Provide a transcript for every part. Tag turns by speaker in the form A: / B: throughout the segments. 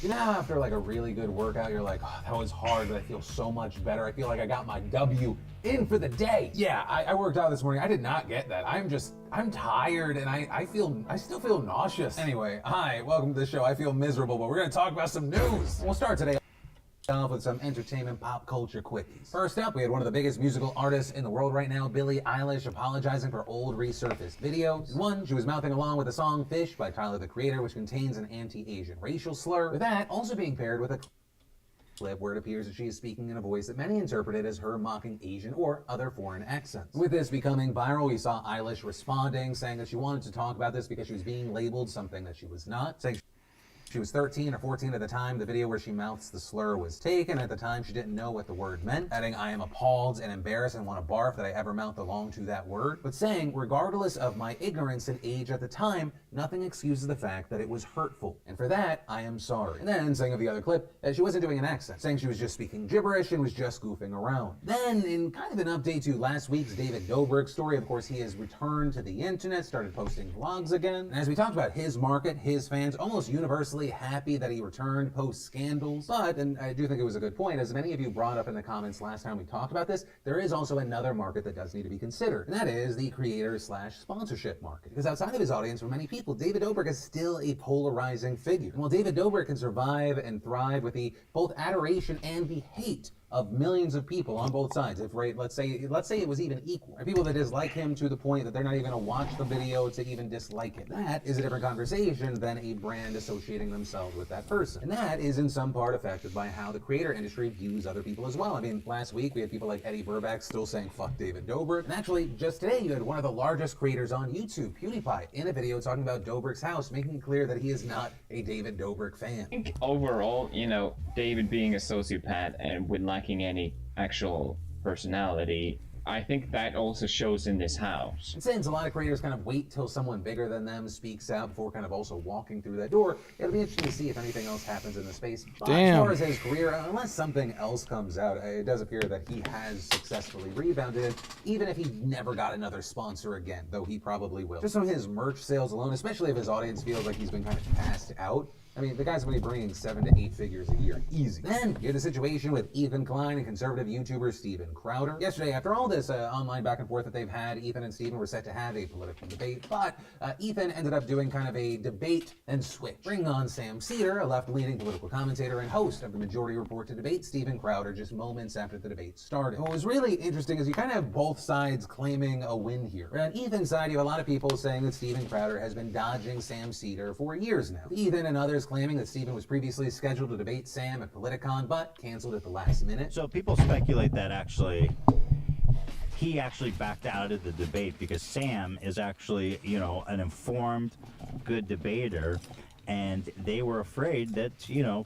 A: You know how after like a really good workout, you're like, oh, that was hard, but I feel so much better. I feel like I got my W in for the day. Yeah, I worked out this morning. I did not get that. I'm tired and I still feel nauseous. Anyway, hi, welcome to the show. I feel miserable, but we're gonna talk about some news. We'll start today off with some entertainment pop culture quickies. First up, we had one of the biggest musical artists in the world right now, Billie Eilish, apologizing for old resurfaced videos. In one, she was mouthing along with the song Fish by Tyler, the Creator, which contains an anti-Asian racial slur, with that also being paired with a clip where it appears that she is speaking in a voice that many interpreted as her mocking Asian or other foreign accents. With this becoming viral, we saw Eilish responding, saying that she wanted to talk about this because she was being labeled something that she was not, saying she was 13 or 14 at the time the video where she mouths the slur was taken. At the time, she didn't know what the word meant, adding, I am appalled and embarrassed and want to barf that I ever mouth along to that word, but saying, regardless of my ignorance and age at the time, nothing excuses the fact that it was hurtful. And for that, I am sorry. And then, saying of the other clip, that she wasn't doing an accent, saying she was just speaking gibberish and was just goofing around. Then, in kind of an update to last week's David Dobrik story, of course, he has returned to the internet, started posting vlogs again. And as we talked about his market, his fans, almost universally happy that he returned post-scandals. But, and I do think it was a good point, as many of you brought up in the comments last time we talked about this, there is also another market that does need to be considered, and that is the creator/sponsorship market. Because outside of his audience, for many people, David Dobrik is still a polarizing figure. And while David Dobrik can survive and thrive with the both adoration and the hate of millions of people on both sides, if let's say it was even equal, people that dislike him to the point that they're not even going to watch the video to even dislike him, that is a different conversation than a brand associating themselves with that person. And that is in some part affected by how the creator industry views other people as well. I mean, last week we had people like Eddie Burback still saying fuck David Dobrik, and actually just today you had one of the largest creators on YouTube, PewDiePie, in a video talking about Dobrik's house, making it clear that he is not a David Dobrik fan.
B: I think overall, David being a sociopath and with lacking any actual personality, I think that also shows in this house.
A: And since a lot of creators kind of wait till someone bigger than them speaks out before kind of also walking through that door, it'll be interesting to see if anything else happens in the space. But as far as his career, unless something else comes out, it does appear that he has successfully rebounded, even if he never got another sponsor again, though he probably will. Just on his merch sales alone, especially if his audience feels like he's been kind of cast out, I mean, the guy's going to be bringing 7 to 8 figures a year, easy. Then, you had the situation with Ethan Klein and conservative YouTuber Steven Crowder. Yesterday, after all this online back and forth that they've had, Ethan and Steven were set to have a political debate, but Ethan ended up doing kind of a debate and switch, bringing on Sam Seder, a left-leaning political commentator and host of the Majority Report, to debate Steven Crowder just moments after the debate started. What was really interesting is you kind of have both sides claiming a win here. On Ethan's side, you have a lot of people saying that Steven Crowder has been dodging Sam Seder for years now. Ethan and others claiming that Steven was previously scheduled to debate Sam at Politicon, but canceled at the last minute.
C: So people speculate that he actually backed out of the debate because Sam is actually, an informed, good debater, and they were afraid that,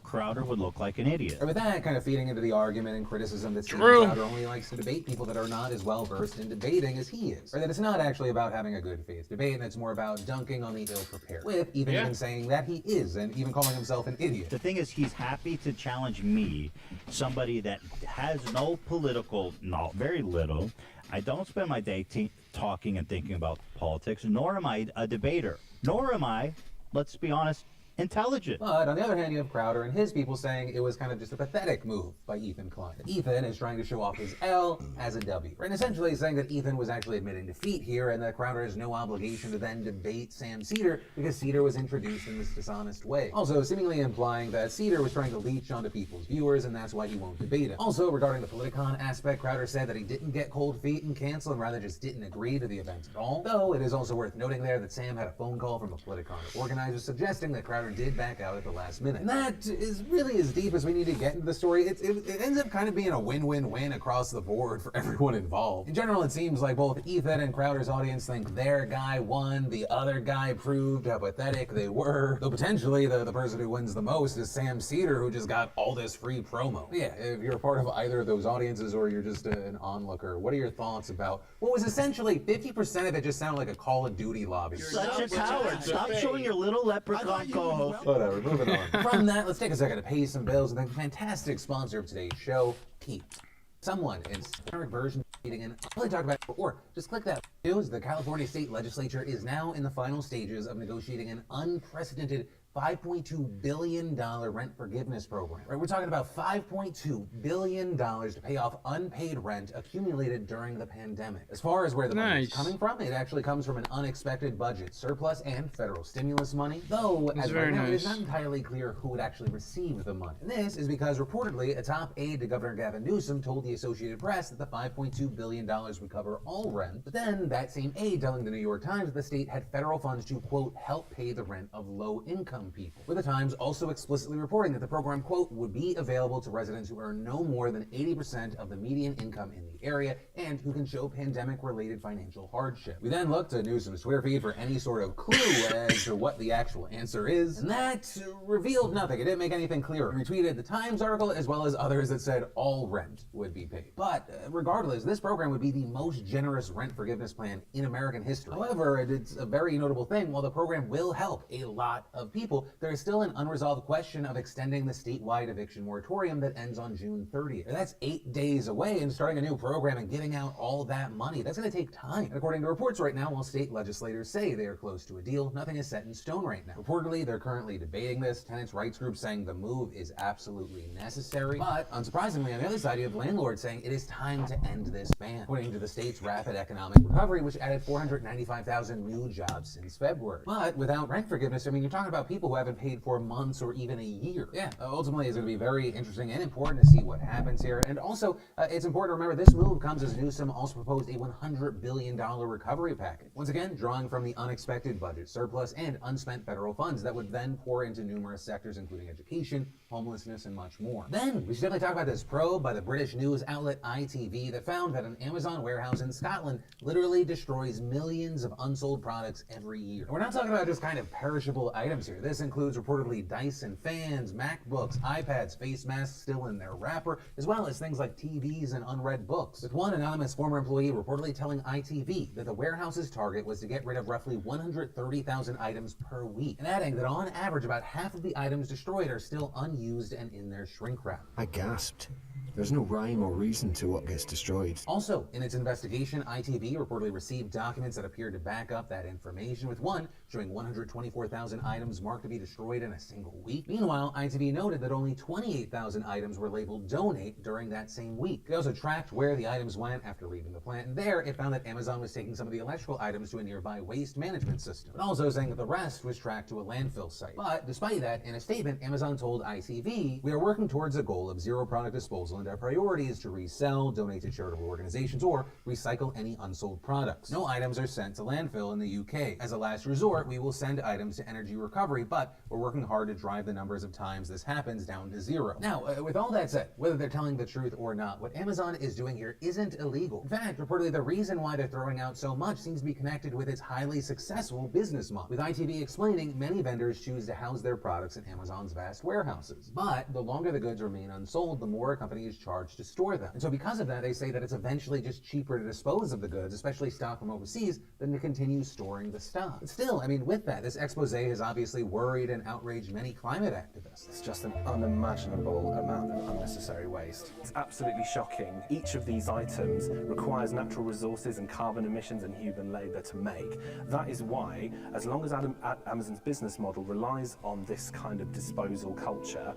C: Crowder would look like an idiot.
A: And with that kind of feeding into the argument and criticism that Steven Crowder only likes to debate people that are not as well versed in debating as he is. Or that it's not actually about having a good faith debate, and it's more about dunking on the ill-prepared. With even saying that he is, and even calling himself an idiot.
C: The thing is, he's happy to challenge me, somebody that has no political knowledge, very little. I don't spend my day talking and thinking about politics, nor am I a debater, nor am I, let's be honest, intelligent.
A: But on the other hand, you have Crowder and his people saying it was kind of just a pathetic move by Ethan Klein. Ethan is trying to show off his L as a W. And essentially saying that Ethan was actually admitting defeat here and that Crowder has no obligation to then debate Sam Seder because Seder was introduced in this dishonest way. Also, seemingly implying that Seder was trying to leech onto people's viewers and that's why he won't debate him. Also, regarding the Politicon aspect, Crowder said that he didn't get cold feet and cancel and rather just didn't agree to the event at all. Though, it is also worth noting there that Sam had a phone call from a Politicon organizer suggesting that Crowder did back out at the last minute. And that is really as deep as we need to get into the story. It ends up kind of being a win-win-win across the board for everyone involved. In general, it seems like both Ethan and Crowder's audience think their guy won, the other guy proved how pathetic they were. Though potentially the person who wins the most is Sam Seder, who just got all this free promo. Yeah, if you're a part of either of those audiences or you're just an onlooker, what are your thoughts about what was essentially 50% of it just sounded like a Call of Duty lobby?
C: You're such a coward. Stop showing your little leprechaun co-host.
A: Whatever, moving on. From that, let's take a second to pay some bills and thank the fantastic sponsor of today's show, Peeps. Someone in current version meeting and I'll really talk about it before. Just click that news. The California State Legislature is now in the final stages of negotiating an unprecedented $5.2 billion rent forgiveness program. Right? We're talking about $5.2 billion to pay off unpaid rent accumulated during the pandemic. As far as where the money is coming from, it actually comes from an unexpected budget surplus and federal stimulus money, though as right now it is not entirely clear who would actually receive the money. And this is because reportedly a top aide to Governor Gavin Newsom told the Associated Press that the $5.2 billion would cover all rent, but then that same aide telling the New York Times that the state had federal funds to, quote, help pay the rent of low-income people. With the Times also explicitly reporting that the program, quote, would be available to residents who earn no more than 80% of the median income in the area and who can show pandemic-related financial hardship. We then looked to Newsom's Twitter feed for any sort of clue as to what the actual answer is, and that revealed nothing. It didn't make anything clearer. He retweeted the Times article as well as others that said all rent would be paid. But regardless, this program would be the most generous rent forgiveness plan in American history. However, it's a very notable thing. While the program will help a lot of people, there is still an unresolved question of extending the statewide eviction moratorium that ends on June 30th. That's 8 days away, and starting a new program and giving out all that money, that's going to take time. And according to reports right now, while state legislators say they are close to a deal, nothing is set in stone right now. Reportedly, they're currently debating this, tenants' rights groups saying the move is absolutely necessary, but unsurprisingly, on the other side, you have landlords saying it is time to end this ban, pointing to the state's rapid economic recovery, which added 495,000 new jobs since February. But without rent forgiveness, I mean, you're talking about people who haven't paid for months or even a year. Yeah, ultimately, it's going to be very interesting and important to see what happens here. And also, it's important to remember this move comes as Newsom also proposed a $100 billion recovery package. Once again, drawing from the unexpected budget surplus and unspent federal funds that would then pour into numerous sectors, including education, homelessness, and much more. Then, we should definitely talk about this probe by the British news outlet ITV that found that an Amazon warehouse in Scotland literally destroys millions of unsold products every year. And we're not talking about just kind of perishable items here. This includes reportedly Dyson fans, MacBooks, iPads, face masks still in their wrapper, as well as things like TVs and unread books. With one anonymous former employee reportedly telling ITV that the warehouse's target was to get rid of roughly 130,000 items per week, and adding that on average about half of the items destroyed are still unused and in their shrink wrap.
D: I gasped. There's no rhyme or reason to what gets destroyed.
A: Also, in its investigation, ITV reportedly received documents that appeared to back up that information, with one showing 124,000 items marked to be destroyed in a single week. Meanwhile, ITV noted that only 28,000 items were labeled donate during that same week. They also tracked where the items went after leaving the plant, and there it found that Amazon was taking some of the electrical items to a nearby waste management system, but also saying that the rest was tracked to a landfill site. But despite that, in a statement, Amazon told ITV, "We are working towards a goal of zero product disposal, and our priority is to resell, donate to charitable organizations, or recycle any unsold products. No items are sent to landfill in the UK. As a last resort, we will send items to energy recovery, but we're working hard to drive the numbers of times this happens down to zero." Now, with all that said, whether they're telling the truth or not, what Amazon is doing here isn't illegal. In fact, reportedly, the reason why they're throwing out so much seems to be connected with its highly successful business model, with ITV explaining many vendors choose to house their products in Amazon's vast warehouses. But the longer the goods remain unsold, the more a company is charged to store them. And so because of that, they say that it's eventually just cheaper to dispose of the goods, especially stock from overseas, than to continue storing the stock. But still, I mean, with that, this expose has obviously worried and outraged many climate activists.
E: It's just an unimaginable amount of unnecessary waste. It's absolutely shocking. Each of these items requires natural resources and carbon emissions and human labour to make. That is why, as long as Amazon's business model relies on this kind of disposal culture,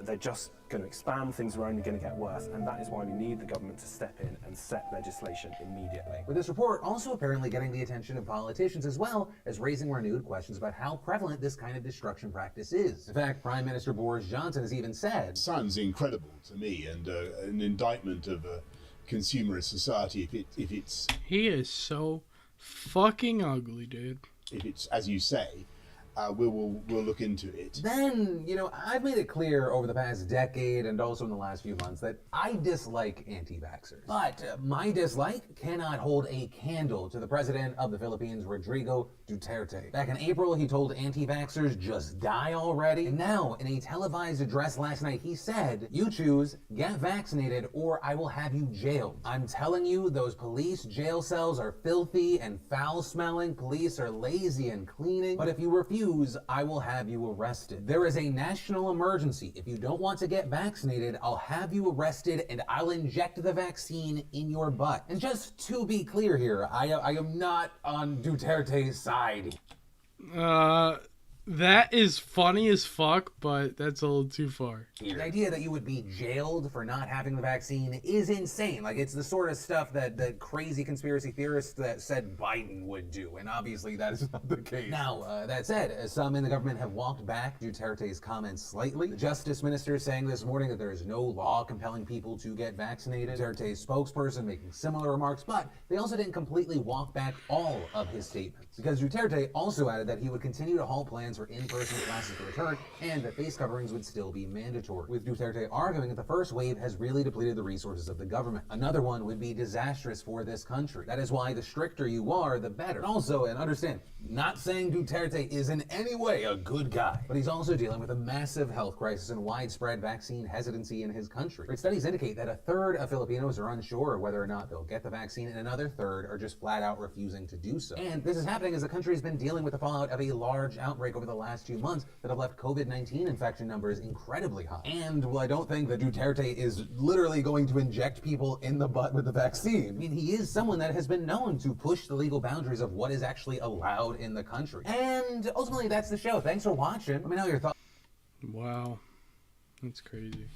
E: they're just going to expand, things are only going to get worse, and that is why we need the government to step in and set legislation immediately.
A: With this report also apparently getting the attention of politicians, as well as raising renewed questions about how prevalent this kind of destruction practice is. In fact, Prime Minister Boris Johnson has even said,
F: "Sounds incredible to me, and an indictment of a consumerist society if it's
G: He is so fucking ugly, dude.
F: if it's as you say." We'll look into it.
A: Then, I've made it clear over the past decade and also in the last few months that I dislike anti-vaxxers. But my dislike cannot hold a candle to the president of the Philippines, Rodrigo Duterte. Back in April, he told anti-vaxxers, "Just die already." And now, in a televised address last night, he said, "You choose, get vaccinated, or I will have you jailed. I'm telling you, those police jail cells are filthy and foul-smelling. Police are lazy and cleaning. But if you refuse, I will have you arrested. There is a national emergency. If you don't want to get vaccinated, I'll have you arrested and I'll inject the vaccine in your butt." And just to be clear here, I am not on Duterte's side.
G: That is funny as fuck, but that's a little too far.
A: The idea that you would be jailed for not having the vaccine is insane. Like, it's the sort of stuff that the crazy conspiracy theorists that said Biden would do, and obviously that is not the case. Now, that said, some in the government have walked back Duterte's comments slightly. The Justice Minister saying this morning that there is no law compelling people to get vaccinated. Duterte's spokesperson making similar remarks, but they also didn't completely walk back all of his statements, because Duterte also added that he would continue to halt plans for in-person classes to return and that face coverings would still be mandatory, with Duterte arguing that the first wave has really depleted the resources of the government. Another one would be disastrous for this country. That is why the stricter you are, the better. Also, and understand, not saying Duterte is in any way a good guy, but he's also dealing with a massive health crisis and widespread vaccine hesitancy in his country. Studies indicate that a third of Filipinos are unsure whether or not they'll get the vaccine, and another third are just flat out refusing to do so. And this is happening as the country has been dealing with the fallout of a large outbreak over the last few months that have left COVID-19 infection numbers incredibly high. And while I don't think that Duterte is literally going to inject people in the butt with the vaccine, I mean, he is someone that has been known to push the legal boundaries of what is actually allowed in the country. And ultimately, that's the show. Thanks for watching. Let me know your thoughts.
G: Wow. That's crazy.